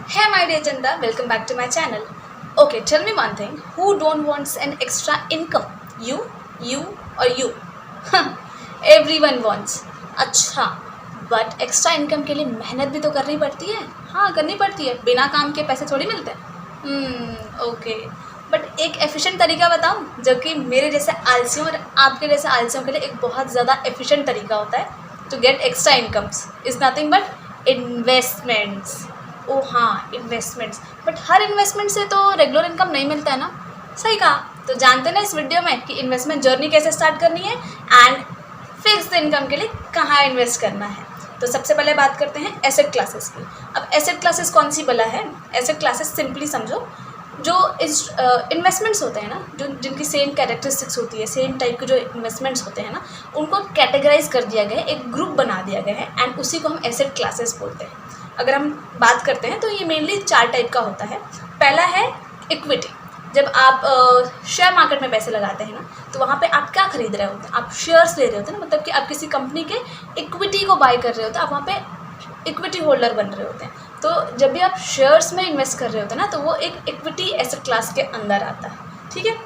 Hey my dear Chanda, welcome back to my channel. Okay, tell me one thing. Who don't wants an extra income? You or you? Everyone wants. अच्छा, but extra income के लिए मेहनत भी तो करनी पड़ती है. हाँ, करनी पड़ती है. बिना काम के पैसे थोड़ी मिलते हैं. ओके. बट एक एफिशिएंट तरीका बताऊँ जो कि मेरे जैसे आलसियों और आपके जैसे आलसियों के लिए एक बहुत ज़्यादा एफिशिएंट तरीका होता है to get extra incomes is nothing but investments. ओ हाँ, इन्वेस्टमेंट्स. बट हर इन्वेस्टमेंट से तो रेगुलर इनकम नहीं मिलता है ना. सही कहा. तो जानते ना इस वीडियो में कि इन्वेस्टमेंट जर्नी कैसे स्टार्ट करनी है एंड फिक्स इनकम के लिए कहाँ इन्वेस्ट करना है. तो सबसे पहले बात करते हैं एसेट क्लासेस की. अब एसेट क्लासेस कौन सी बोला है? एसेट क्लासेस सिंपली समझो जो इन्वेस्टमेंट्स होते हैं ना, जो जिनकी सेम कैरेक्टरिस्टिक्स होती है, सेम टाइप के जो इन्वेस्टमेंट्स होते हैं ना, उनको कैटेगराइज कर दिया गया है, एक ग्रुप बना दिया गया है एंड उसी को हम एसेट क्लासेस बोलते हैं. अगर हम बात करते हैं तो ये मेनली 4 टाइप का होता है. पहला है इक्विटी. जब आप शेयर मार्केट में पैसे लगाते हैं ना, तो वहाँ पे आप क्या खरीद रहे होते हैं? आप शेयर्स ले रहे होते हैं ना, मतलब कि आप किसी कंपनी के इक्विटी को बाय कर रहे होते हैं. आप वहाँ पे इक्विटी होल्डर बन रहे होते हैं. तो जब भी आप शेयर्स में इन्वेस्ट कर रहे होते हैं ना, तो वो एक इक्विटी एसेट क्लास के अंदर आता है. ठीक है.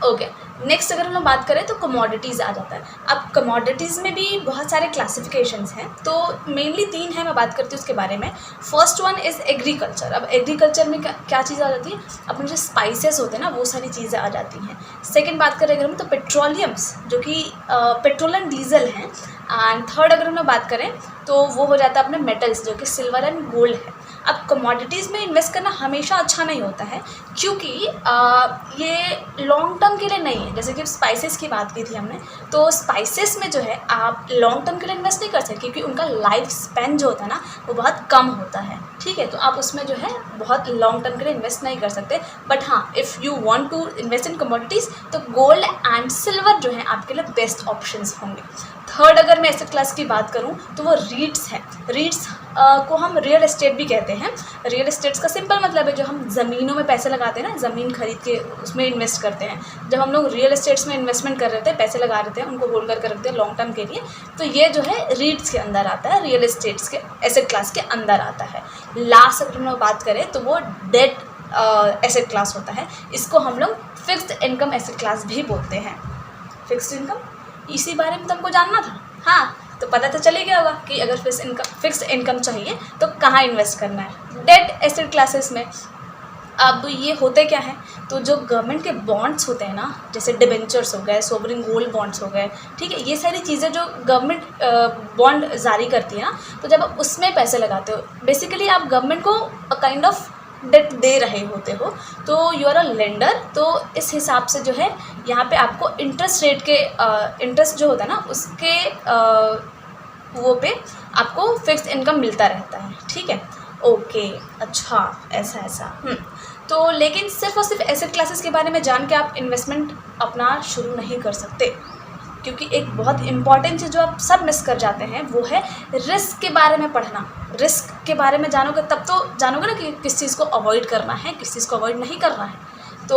ओके. नेक्स्ट अगर हम लोग बात करें तो कमोडिटीज़ आ जाता है. अब कमोडिटीज़ में भी बहुत सारे क्लासिफिकेशंस हैं. तो मेनली 3 है, मैं बात करती हूँ उसके बारे में. First one is agriculture. अब एग्रीकल्चर में क्या चीज़ आ जाती है? अपने जो स्पाइसेस होते हैं ना, वो सारी चीज़ें आ जाती हैं. सेकंड बात करें अगर हम तो पेट्रोलियम्स, जो कि पेट्रोल एंड डीजल हैं. एंड थर्ड अगर हम लोग बात करें तो वो हो जाता है अपने मेटल्स, जो कि सिल्वर एंड गोल्ड है. अब कमोडिटीज़ में इन्वेस्ट करना हमेशा अच्छा नहीं होता है, क्योंकि ये लॉन्ग टर्म के लिए नहीं है. जैसे कि स्पाइसेस की बात की थी हमने, तो स्पाइसेस में जो है आप लॉन्ग टर्म के लिए इन्वेस्ट नहीं कर सकते, क्योंकि उनका लाइफ स्पेन जो होता है ना, वो बहुत कम होता है. ठीक है. तो आप उसमें जो है बहुत लॉन्ग टर्म के लिए इन्वेस्ट नहीं कर सकते. बट हाँ, if you want to invest in commodities तो गोल्ड एंड सिल्वर जो है आपके लिए बेस्ट ऑप्शंस होंगे. थर्ड अगर मैं एसेट क्लास की बात करूं तो वो रीट्स है. रीट्स को हम रियल एस्टेट भी कहते हैं. रियल एस्टेट्स का सिंपल मतलब है जो हम ज़मीनों में पैसे लगाते हैं ना, ज़मीन खरीद के उसमें इन्वेस्ट करते हैं. जब हम लोग रियल एस्टेट्स में इन्वेस्टमेंट कर रहे थे, पैसे लगा रहे थे, उनको होल्ड करके रखते हैं लॉन्ग टर्म के लिए, तो ये जो है रीट्स के अंदर आता है, रियल एस्टेट्स के एसेट क्लास के अंदर आता है. लास्ट अगर हम लोग बात करें तो वो डेट एसेट क्लास होता है. इसको हम लोग फिक्स्ड इनकम एसेट क्लास भी बोलते हैं. फिक्स्ड इनकम, इसी बारे में तुमको जानना था. हाँ, तो पता तो चल ही गया होगा कि अगर फिक्स्ड इनकम चाहिए तो कहाँ इन्वेस्ट करना है. डेट एसेट क्लासेस में. अब ये होते क्या है, तो जो गवर्नमेंट के बॉन्ड्स होते हैं ना, जैसे डिबेंचर्स हो गए, सोवरिन गोल्ड बॉन्ड्स हो गए, ठीक है, ये सारी चीज़ें जो गवर्नमेंट बॉन्ड जारी करती है ना, तो जब आप उसमें पैसे लगाते हो, बेसिकली आप गवर्नमेंट को काइंड ऑफ डेट दे रहे होते हो, तो यू आर अ लेंडर. तो इस हिसाब से जो है यहाँ पे आपको इंटरेस्ट रेट के इंटरेस्ट जो होता है ना, उसके वो पे आपको फिक्स्ड इनकम मिलता रहता है. ठीक है. ओके. अच्छा, ऐसा. तो लेकिन सिर्फ और सिर्फ एसेट क्लासेस के बारे में जान के आप इन्वेस्टमेंट अपना शुरू नहीं कर सकते, क्योंकि एक बहुत इंपॉर्टेंट चीज़ जो आप सब मिस कर जाते हैं वो है रिस्क के बारे में पढ़ना. रिस्क के बारे में जानोगे तब तो जानोगे ना कि किस चीज़ को अवॉइड करना है, किस चीज़ को अवॉइड नहीं करना है. तो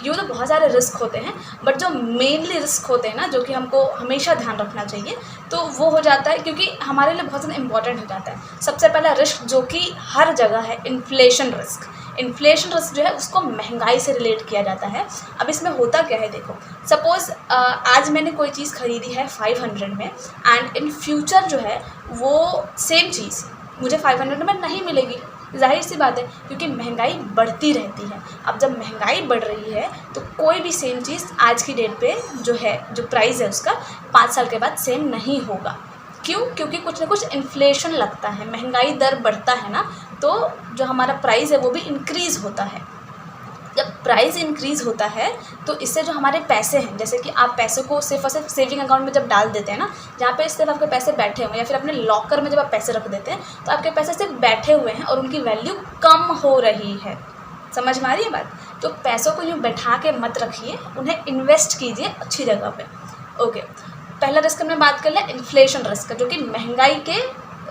ये तो बहुत सारे रिस्क होते हैं, बट जो मेनली रिस्क होते हैं ना, जो कि हमको हमेशा ध्यान रखना चाहिए, तो वो हो जाता है, क्योंकि हमारे लिए बहुत ज़्यादा इंपॉर्टेंट हो जाता है. सबसे पहला रिस्क जो कि हर जगह है, इन्फ्लेशन रिस्क. इन्फ्लेशन रिस्क जो है उसको महंगाई से रिलेट किया जाता है. अब इसमें होता क्या है, देखो, सपोज़ आज मैंने कोई चीज़ खरीदी है 500 में एंड इन फ्यूचर जो है वो सेम चीज़ मुझे 500 में नहीं मिलेगी. जाहिर सी बात है, क्योंकि महंगाई बढ़ती रहती है. अब जब महंगाई बढ़ रही है तो कोई भी सेम चीज़ आज की डेट पे जो है, जो प्राइस है उसका 5 साल के बाद सेम नहीं होगा. क्यों? क्योंकि कुछ ना कुछ इन्फ्लेशन लगता है, महंगाई दर बढ़ता है ना, तो जो हमारा प्राइस है वो भी इंक्रीज़ होता है. जब प्राइस इंक्रीज़ होता है तो इससे जो हमारे पैसे हैं, जैसे कि आप पैसों को सिर्फ और सिर्फ सेविंग अकाउंट में जब डाल देते हैं ना, जहाँ पे सिर्फ आपके पैसे बैठे हुए हैं, या फिर अपने लॉकर में जब आप पैसे रख देते हैं, तो आपके पैसे सिर्फ बैठे हुए हैं और उनकी वैल्यू कम हो रही है. समझ में आ रही है बात? तो पैसों को यूँ बैठा के मत रखिए, उन्हें इन्वेस्ट कीजिए अच्छी जगह पे. ओके. पहला रिस्क हमने बात कर लिया इन्फ्लेशन रिस्क, जो कि महंगाई के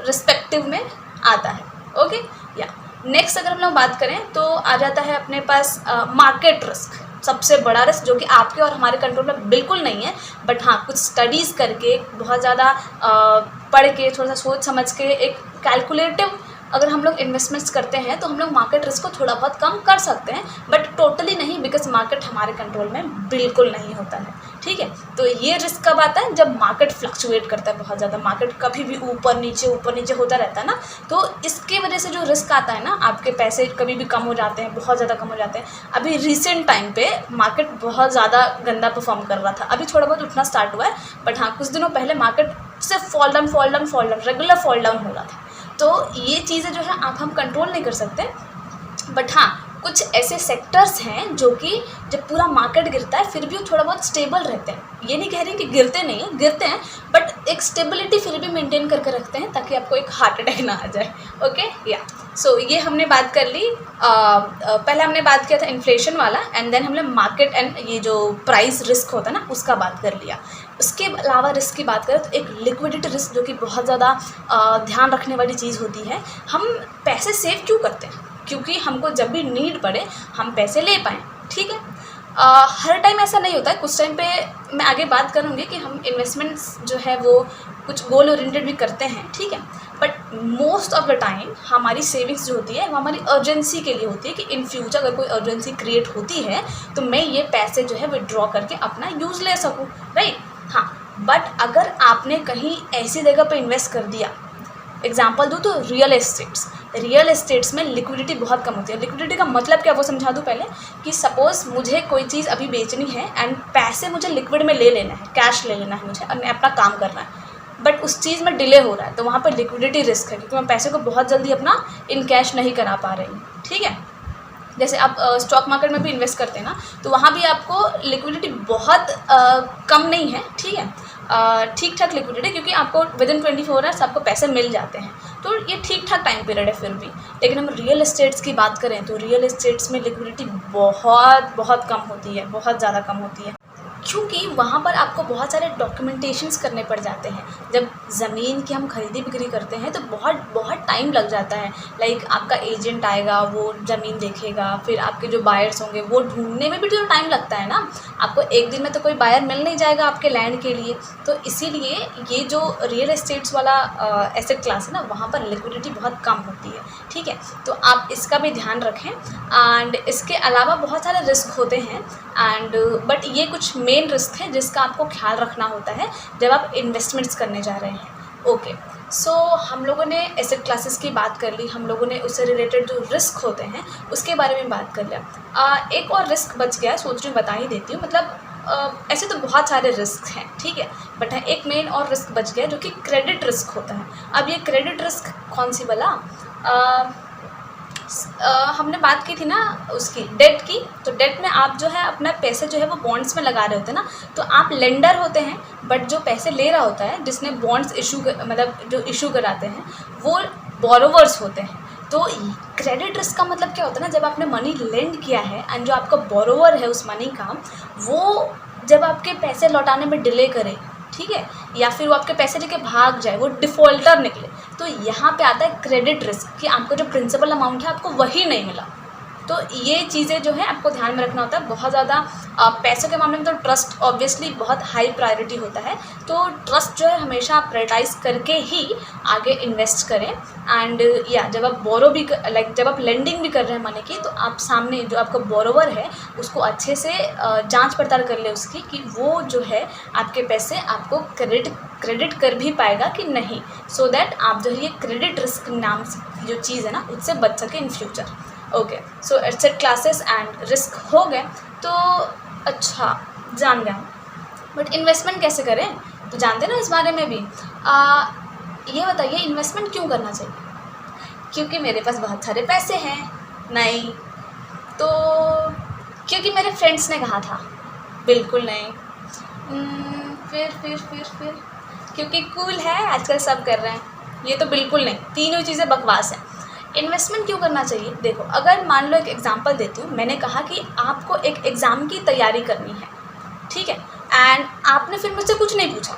रिस्पेक्टिव में आता है. ओके. या नेक्स्ट अगर हम लोग बात करें तो आ जाता है अपने पास मार्केट रिस्क. सबसे बड़ा रिस्क जो कि आपके और हमारे कंट्रोल में बिल्कुल नहीं है, बट हाँ, कुछ स्टडीज़ करके, बहुत ज़्यादा पढ़ के, थोड़ा सा सोच समझ के, एक कैलकुलेटिव अगर हम लोग इन्वेस्टमेंट्स करते हैं तो हम लोग मार्केट रिस्क को थोड़ा बहुत कम कर सकते हैं, बट टोटली नहीं, बिकॉज मार्केट हमारे कंट्रोल में बिल्कुल नहीं होता है, ठीक है। तो ये रिस्क कब आता है, जब मार्केट फ्लक्चुएट करता है बहुत ज़्यादा, मार्केट कभी भी ऊपर नीचे होता रहता है ना, तो इसके वजह से जो रिस्क आता है ना, आपके पैसे कभी भी कम हो जाते हैं, बहुत ज़्यादा कम हो जाते हैं। अभी रिसेंट टाइम पे मार्केट बहुत ज़्यादा गंदा परफॉर्म कर रहा था, अभी थोड़ा बहुत उठना स्टार्ट हुआ है, बट हाँ कुछ दिनों पहले मार्केट सिर्फ fall down regular fall down हो रहा था। तो ये चीज़ें जो है आप हम कंट्रोल नहीं कर सकते, बट हाँ कुछ ऐसे सेक्टर्स हैं जो कि जब पूरा मार्केट गिरता है फिर भी थोड़ा बहुत स्टेबल रहते हैं। ये नहीं कह रही कि गिरते नहीं हैं, गिरते हैं, बट एक स्टेबिलिटी फिर भी मेंटेन करके रखते हैं ताकि आपको एक हार्ट अटैक ना आ जाए। ओके या सो ये हमने बात कर ली। पहले हमने बात किया था इन्फ्लेशन वाला, एंड देन हमने मार्केट एंड ये जो प्राइस रिस्क होता है ना उसका बात कर लिया। उसके अलावा रिस्क की बात करें तो एक लिक्विडिटी रिस्क जो कि बहुत ज़्यादा ध्यान रखने वाली चीज़ होती है। हम पैसे सेव क्यों करते हैं, क्योंकि हमको जब भी नीड पड़े हम पैसे ले पाएँ, ठीक है। हर टाइम ऐसा नहीं होता है, कुछ टाइम पे मैं आगे बात करूँगी कि हम इन्वेस्टमेंट्स जो है वो कुछ गोल ओरिएंटेड भी करते हैं, ठीक है, but most of the time हमारी सेविंग्स जो होती है वो हमारी अर्जेंसी के लिए होती है कि इन फ्यूचर अगर कोई अर्जेंसी क्रिएट होती है तो मैं ये पैसे जो है विड्रॉ करके अपना यूज़ ले सकूँ, राइट। हाँ, बट अगर आपने कहीं ऐसी जगह पे इन्वेस्ट कर दिया, एग्जाम्पल दूँ तो रियल एस्टेट्स में लिक्विडिटी बहुत कम होती है। लिक्विडिटी का मतलब क्या वो समझा दूँ पहले, कि सपोज़ मुझे कोई चीज़ अभी बेचनी है एंड पैसे मुझे लिक्विड में ले लेना है, कैश ले लेना है मुझे, और मैं अपना काम करना है, बट उस चीज़ में डिले हो रहा है, तो वहाँ पर लिक्विडिटी रिस्क है, क्योंकि मैं पैसे को बहुत जल्दी अपना इन कैश नहीं करा पा रही हूँ, ठीक है। जैसे आप स्टॉक मार्केट में भी इन्वेस्ट करते हैं ना, तो वहाँ भी आपको लिक्विडिटी बहुत कम नहीं है, ठीक है, ठीक ठाक लिक्विडिटी, क्योंकि आपको विदिन 24 आवर्स आपको पैसे मिल जाते हैं, तो ये ठीक ठाक टाइम पीरियड है फिर भी। लेकिन हम रियल एस्टेट्स की बात करें तो रियल एस्टेट्स में लिक्विडिटी बहुत कम होती है, बहुत ज़्यादा कम होती है, क्योंकि वहाँ पर आपको बहुत सारे डॉक्यूमेंटेशंस करने पड़ जाते हैं। जब ज़मीन की हम खरीदी बिक्री करते हैं तो बहुत टाइम लग जाता है। लाइक आपका एजेंट आएगा, वो ज़मीन देखेगा, फिर आपके जो बायर्स होंगे वो ढूंढने में भी तो टाइम लगता है ना। आपको एक दिन में तो कोई बायर मिल नहीं जाएगा आपके लैंड के लिए। तो इसीलिए ये जो रियल एस्टेट्स वाला एसेट क्लास है ना, वहाँ पर लिक्विडिटी बहुत कम होती है, ठीक है। तो आप इसका भी ध्यान रखें। एंड इसके अलावा बहुत सारे रिस्क होते हैं, एंड बट ये कुछ मेन रिस्क है जिसका आपको ख्याल रखना होता है जब आप इन्वेस्टमेंट्स करने जा रहे हैं। ओके, सो हम लोगों ने एसेट क्लासेस की बात कर ली, हम लोगों ने उससे रिलेटेड जो रिस्क होते हैं उसके बारे में बात कर लिया। एक और रिस्क बच गया है, सोच रही बता ही देती हूँ। मतलब ऐसे तो बहुत सारे रिस्क हैं, ठीक है, बट एक मेन और रिस्क बच गया जो कि क्रेडिट रिस्क होता है। अब ये क्रेडिट रिस्क कौन सी वाला, हमने बात की थी ना उसकी, डेट की। तो डेट में आप जो है अपना पैसे जो है वो बॉन्ड्स में लगा रहे होते हैं ना, तो आप लेंडर होते हैं, बट जो पैसे ले रहा होता है, जिसने बॉन्ड्स मतलब जो इशू कराते हैं, वो बोरोवर्स होते हैं। तो क्रेडिट रिस्क का मतलब क्या होता है ना, जब आपने मनी लेंड किया है एंड जो आपका बोरोवर है उस मनी का, वो जब आपके पैसे लौटाने में डिले करे, ठीक है, या फिर वो आपके पैसे लेके भाग जाए, वो डिफ़ॉल्टर निकले, तो यहाँ पे आता है क्रेडिट रिस्क कि आपको जो प्रिंसिपल अमाउंट है आपको वही नहीं मिला। तो ये चीज़ें जो है आपको ध्यान में रखना होता है बहुत ज़्यादा। पैसों के मामले में तो ट्रस्ट ऑब्वियसली बहुत हाई प्रायोरिटी होता है, तो ट्रस्ट जो है हमेशा आप प्रायोरिटाइज करके ही आगे इन्वेस्ट करें। एंड या जब आप बोरो भी जब आप लेंडिंग भी कर रहे हैं मनी की, तो आप सामने जो आपका बोरोवर है उसको अच्छे से जांच पड़ताल कर ले उसकी, कि वो जो है आपके पैसे आपको क्रेडिट कर भी पाएगा कि नहीं, सो दैट आप जो है ये क्रेडिट रिस्क नाम से जो चीज़ है ना उससे बच सके in future. Okay, so asset classes and risk हो गए, तो अच्छा जान गया। बट इन्वेस्टमेंट कैसे करें तो जानते ना इस बारे में भी। ये बताइए इन्वेस्टमेंट क्यों करना चाहिए? क्योंकि मेरे पास बहुत सारे पैसे हैं? नहीं। तो क्योंकि मेरे फ्रेंड्स ने कहा था? बिल्कुल नहीं। फिर क्योंकि कूल है, आजकल सब कर रहे हैं? ये तो बिल्कुल नहीं, तीनों चीज़ें बकवास हैं। इन्वेस्टमेंट क्यों करना चाहिए? देखो, अगर मान लो एक एग्जांपल देती हूँ, मैंने कहा कि आपको एक एग्ज़ाम की तैयारी करनी है, ठीक है, एंड आपने फिर मुझसे कुछ नहीं पूछा,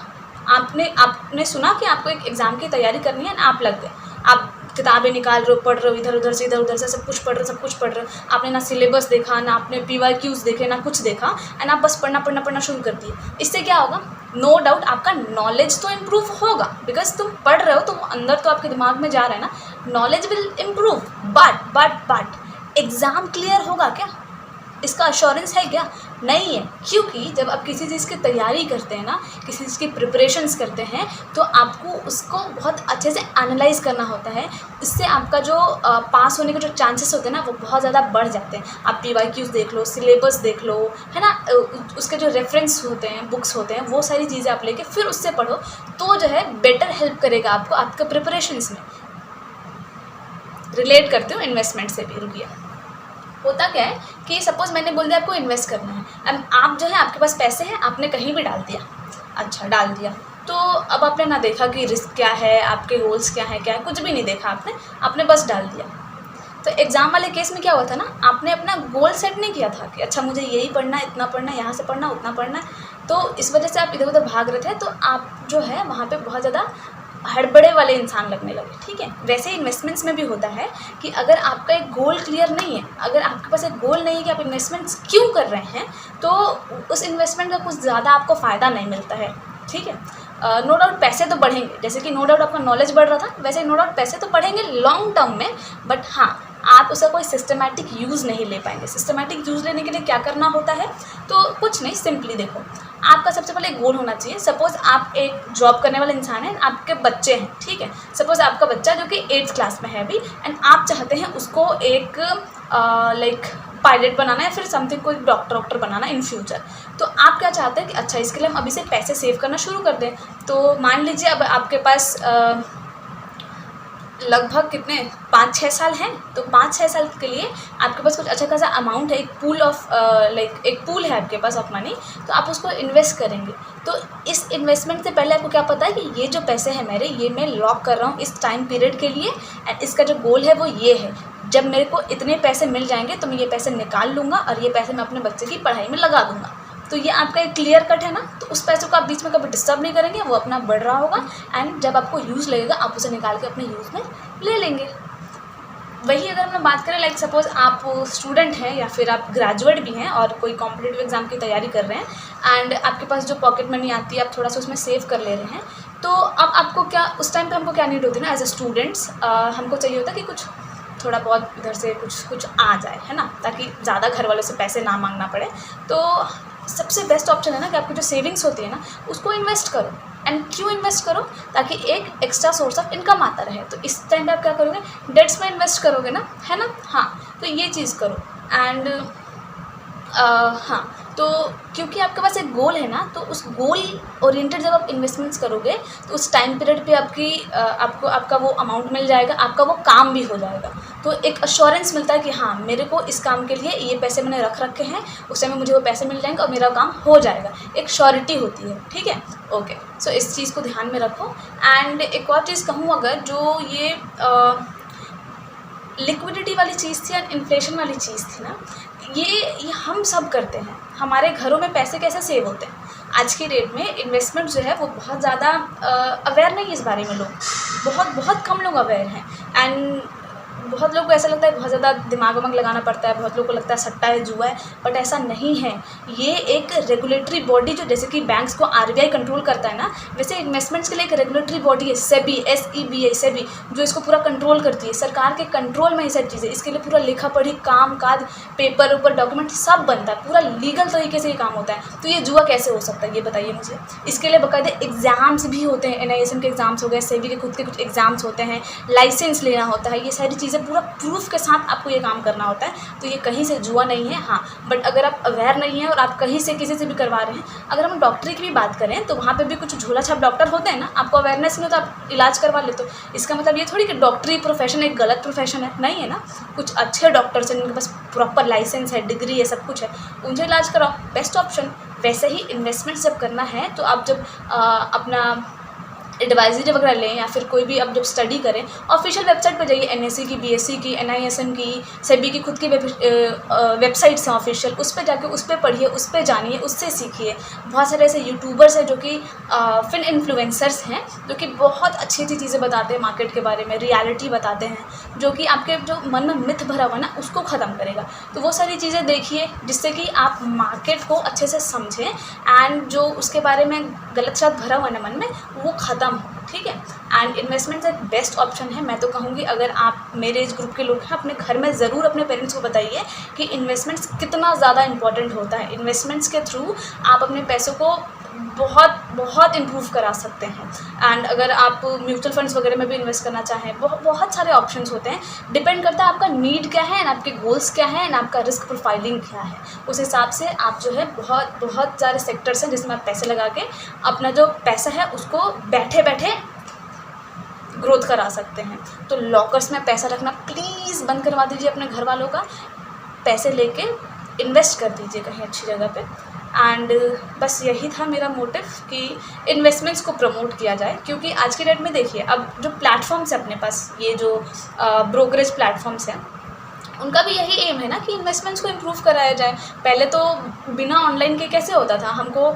आपने सुना कि आपको एक एग्ज़ाम की तैयारी करनी है, आप लग गए, आप किताबें निकाल रहे हो, पढ़ रहे हो, इधर उधर से सब कुछ पढ़ रहे हो, आपने ना सिलेबस देखा, ना आपने PYQs देखे, ना कुछ देखा, एंड आप बस पढ़ना शुरू कर दिए। इससे क्या होगा? नो डाउट आपका नॉलेज तो इम्प्रूव होगा, बिकॉज तुम पढ़ रहे हो तो वो अंदर तो आपके दिमाग में जा रहा है ना, knowledge will improve, but exam clear होगा क्या? इसका अश्योरेंस है क्या? नहीं है। क्योंकि जब आप किसी चीज़ की तैयारी करते हैं ना, किसी चीज़ की प्रिपरेशंस करते हैं, तो आपको उसको बहुत अच्छे से एनालाइज़ करना होता है। इससे आपका जो पास होने के जो चांसेस होते हैं ना, वो बहुत ज़्यादा बढ़ जाते हैं। आप PYQs देख लो, सिलेबस देख लो, है ना, उसके जो रेफरेंस होते हैं, बुक्स होते हैं, वो सारी चीज़ें आप लेके फिर उससे पढ़ो, तो जो है बेटर हेल्प करेगा आपको आपके प्रिपरेशंस में। रिलेट करते हो इन्वेस्टमेंट से भी। रुकिए, होता क्या है कि सपोज़ मैंने बोल दिया आपको इन्वेस्ट करना है, अब आप जो है आपके पास पैसे हैं, आपने कहीं भी डाल दिया, अच्छा डाल दिया, तो अब आपने ना देखा कि रिस्क क्या है, आपके गोल्स क्या है, कुछ भी नहीं देखा आपने बस डाल दिया। तो एग्ज़ाम वाले केस में क्या हुआ था ना, आपने अपना गोल सेट नहीं किया था कि अच्छा मुझे यही पढ़ना है, इतना पढ़ना है, यहाँ से पढ़ना, उतना पढ़ना है, तो इस वजह से आप इधर उधर भाग रहे थे, तो आप जो है वहाँ पे बहुत ज़्यादा हड़बड़े वाले इंसान लगने लगे। ठीक है, वैसे इन्वेस्टमेंट्स में भी होता है कि अगर आपका एक गोल क्लियर नहीं है, अगर आपके पास एक गोल नहीं है कि आप इन्वेस्टमेंट्स क्यों कर रहे हैं, तो उस इन्वेस्टमेंट का कुछ ज़्यादा आपको फ़ायदा नहीं मिलता है। ठीक है, नो डाउट पैसे तो बढ़ेंगे, जैसे कि नो डाउट आपका नॉलेज बढ़ रहा था, वैसे नो डाउट पैसे तो बढ़ेंगे लॉन्ग टर्म में, बट हाँ आप उसका कोई सिस्टमैटिक यूज़ नहीं ले पाएंगे। सिस्टमैटिक यूज़ लेने के लिए क्या करना होता है, तो कुछ नहीं, सिंपली देखो, आपका सबसे पहले एक गोल होना चाहिए। सपोज़ आप एक जॉब करने वाले इंसान हैं, आपके बच्चे हैं, ठीक है, सपोज़ आपका बच्चा जो कि 8th क्लास में है अभी, एंड आप चाहते हैं उसको एक लाइक पायलट बनाना है, फिर समथिंग कोई डॉक्टर बनाना इन फ्यूचर। तो आप क्या चाहते हैं कि अच्छा इसके लिए हम अभी से पैसे सेव करना शुरू कर दें। तो मान लीजिए अब आपके पास लगभग कितने 5-6 साल हैं, तो 5-6 साल के लिए आपके पास कुछ अच्छा खासा अमाउंट है, एक पूल ऑफ लाइक एक पूल है आपके पास ऑफ मनी, तो आप उसको इन्वेस्ट करेंगे। तो इस इन्वेस्टमेंट से पहले आपको क्या पता है कि ये जो पैसे हैं मेरे, ये मैं लॉक कर रहा हूँ इस टाइम पीरियड के लिए, एंड इसका जो गोल है वो ये है, जब मेरे को इतने पैसे मिल जाएंगे तो मैं ये पैसे निकाल लूँगा और ये पैसे मैं अपने बच्चे की पढ़ाई में लगा दूँगा। तो ये आपका एक क्लियर कट है ना, तो उस पैसों को आप बीच में कभी डिस्टर्ब नहीं करेंगे, वो अपना बढ़ रहा होगा, एंड जब आपको यूज़ लगेगा आप उसे निकाल के अपने यूज़ में ले लेंगे। वही अगर हम बात करें, लाइक सपोज़ आप स्टूडेंट हैं या फिर आप ग्रेजुएट भी हैं और कोई कॉम्पिटिटिव एग्ज़ाम की तैयारी कर रहे हैं, एंड आपके पास जो पॉकेट मनी आती है आप थोड़ा सा उसमें सेव कर ले रहे हैं, तो अब आपको क्या उस टाइम पे हमको क्या नीड होती है ना, एज ए स्टूडेंट्स हमको चाहिए होता है कि कुछ थोड़ा बहुत इधर से कुछ आ जाए, है ना, ताकि ज़्यादा घर वालों से पैसे ना मांगना पड़े। तो सबसे बेस्ट ऑप्शन है ना कि आपकी जो सेविंग्स होती है ना, उसको इन्वेस्ट करो। एंड क्यों इन्वेस्ट करो, ताकि एक एक्स्ट्रा सोर्स ऑफ इनकम आता रहे। तो इस टाइम पे आप क्या करोगे, डेट्स में इन्वेस्ट करोगे ना, है ना, हाँ, तो ये चीज़ करो। एंड हाँ, तो क्योंकि आपके पास एक गोल है ना, तो उस गोल ओरिएंटेड जब आप इन्वेस्टमेंट्स करोगे तो उस टाइम पीरियड पे आपको आपका वो अमाउंट मिल जाएगा, आपका वो काम भी हो जाएगा। तो एक अश्योरेंस मिलता है कि हाँ मेरे को इस काम के लिए ये पैसे मैंने रख रखे हैं, उस टाइम में मुझे वो पैसे मिल जाएंगे और मेरा काम हो जाएगा, एक श्योरिटी होती है। ठीक है, ओके, सो इस चीज़ को ध्यान में रखो। एंड एक और चीज़ कहूँ, अगर जो ये लिक्विडिटी वाली चीज़ थी या इन्फ्लेशन वाली चीज़ थी ना, ये हम सब करते हैं। हमारे घरों में पैसे कैसे सेव होते हैं आज की डेट में, इन्वेस्टमेंट जो है वो बहुत ज़्यादा अवेयर नहीं है इस बारे में, लोग बहुत कम लोग अवेयर हैं। एंड बहुत लोग को ऐसा लगता है बहुत ज़्यादा दिमाग वमाग लगाना पड़ता है, बहुत लोगों को लगता है सट्टा है, जुआ है, बट ऐसा नहीं है। ये एक रेगुलेटरी बॉडी, जो जैसे कि बैंक्स को RBI कंट्रोल करता है ना, वैसे इन्वेस्टमेंट्स के लिए एक रेगुलेटरी बॉडी है, SEBI, जो इसको पूरा कंट्रोल करती है। सरकार के कंट्रोल में ये सब चीज़ें, इसके लिए पूरा लिखा पढ़ी काम काज, पेपर ऊपर डॉक्यूमेंट सब बनता है, पूरा लीगल तरीके से ये काम होता है। तो ये जुआ कैसे हो सकता है, ये बताइए मुझे। इसके लिए बाकायदे एग्ज़ाम्स भी होते हैं, NISM के एग्ज़ाम्स हो गए, SEBI के खुद के कुछ एग्ज़ाम्स होते हैं, लाइसेंस लेना होता है, ये सारी चीज़ें पूरा प्रूफ के साथ आपको ये काम करना होता है। तो ये कहीं से जुआ नहीं है। हाँ, बट अगर आप अवेयर नहीं हैं और आप कहीं से किसी से भी करवा रहे हैं, अगर हम डॉक्टरी की भी बात करें तो वहाँ पे भी कुछ झोला छाप डॉक्टर होते हैं ना, आपको अवेयरनेस नहीं हो तो आप इलाज करवा लेते हो। इसका मतलब ये थोड़ी कि डॉक्टरी प्रोफेशन एक गलत प्रोफेशन है, नहीं है ना। कुछ अच्छे डॉक्टर्स हैं जिनके पास प्रॉपर लाइसेंस है, डिग्री है, सब कुछ है, उनसे इलाज कराओ, बेस्ट ऑप्शन। वैसे ही इन्वेस्टमेंट जब करना है तो आप जब अपना एडवाइजरी वगैरह लें या फिर कोई भी अब जब स्टडी करें, ऑफिशियल वेबसाइट पर जाइए, NSE की, BSE की, NISM की, SEBI की खुद की वेबसाइट्स हैं ऑफिशियल, उस पर जाके उस पर पढ़िए, उस पर जानिए, उससे सीखिए। बहुत सारे ऐसे यूट्यूबर्स हैं जो कि फिन इन्फ्लुएंसर्स हैं, जो कि बहुत अच्छी अच्छी चीज़ें बताते हैं मार्केट के बारे में, रियलिटी बताते हैं, जो कि आपके जो मन में मिथ भरा हुआ ना उसको ख़त्म करेगा। तो वो सारी चीज़ें देखिए जिससे कि आप मार्केट को अच्छे से समझें, एंड जो उसके बारे में गलत शब्द भरा हुआ ना मन में, वो ख़त्म। ठीक है। एंड इन्वेस्टमेंट एक बेस्ट ऑप्शन है। मैं तो कहूँगी अगर आप मेरे एज ग्रुप के लोग हैं, अपने घर में ज़रूर अपने पेरेंट्स को बताइए कि इन्वेस्टमेंट्स कितना ज़्यादा इंपॉर्टेंट होता है। इन्वेस्टमेंट्स के थ्रू आप अपने पैसों को बहुत बहुत इम्प्रूव करा सकते हैं। एंड अगर आप म्यूचुअल फंड्स वगैरह में भी इन्वेस्ट करना चाहें, बहुत सारे ऑप्शंस होते हैं। डिपेंड करता है आपका नीड क्या है एंड आपके गोल्स क्या है एंड आपका रिस्क प्रोफाइलिंग क्या है। उस हिसाब से आप जो है बहुत सारे सेक्टर्स हैं जिसमें आप पैसे लगा के अपना जो पैसा है उसको बैठे बैठे ग्रोथ करा सकते हैं। तो लॉकर्स में पैसा रखना प्लीज़ बंद करवा दीजिए अपने घर वालों का। पैसे लेके इन्वेस्ट कर दीजिए कहीं अच्छी जगह पे। एंड बस यही था मेरा मोटिव कि इन्वेस्टमेंट्स को प्रमोट किया जाए, क्योंकि आज के डेट में देखिए अब जो प्लेटफॉर्म्स है अपने पास, ये जो ब्रोकरेज प्लेटफॉर्म्स हैं, उनका भी यही एम है ना कि इन्वेस्टमेंट्स को इम्प्रूव कराया जाए। पहले तो बिना ऑनलाइन के कैसे होता था, हमको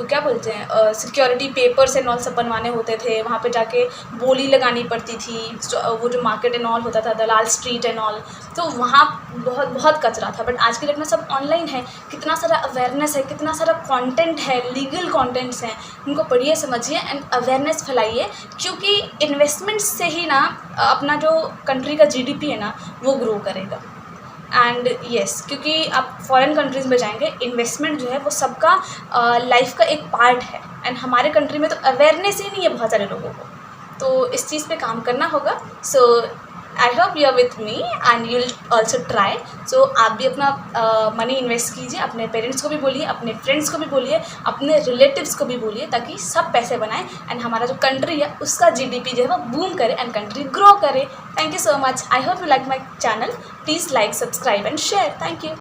क्या बोलते हैं सिक्योरिटी पेपर्स एंड ऑल सब बनवाने होते थे, वहाँ पे जाके बोली लगानी पड़ती थी, वो जो मार्केट एंड ऑल होता था, दलाल स्ट्रीट एंड ऑल, तो वहाँ बहुत कचरा था। बट आज के डेट में सब ऑनलाइन है, कितना सारा अवेयरनेस है, कितना सारा कंटेंट है, लीगल कंटेंट्स हैं, उनको पढ़िए समझिए एंड अवेयरनेस फैलाइए, क्योंकि इन्वेस्टमेंट्स से ही ना अपना जो कंट्री का जीडीपी है ना वो ग्रो करेगा। एंड येस, क्योंकि आप फॉरेन कंट्रीज़ में जाएंगे, इन्वेस्टमेंट जो है वो सबका लाइफ का एक पार्ट है। एंड हमारे कंट्री में तो अवेयरनेस ही नहीं है बहुत सारे लोगों को, तो इस चीज़ पे काम करना होगा। So I hope you are with me and you will also try. So आप भी अपना मनी इन्वेस्ट कीजिए, अपने पेरेंट्स को भी बोलिए, अपने फ्रेंड्स को भी बोलिए, अपने रिलेटिव्स को भी बोलिए, ताकि सब पैसे बनाएं एंड हमारा जो कंट्री है उसका जीडीपी जो है वो बूम करे एंड कंट्री ग्रो करे। Thank you so much. I hope you like my channel. Please like, subscribe and share. Thank you.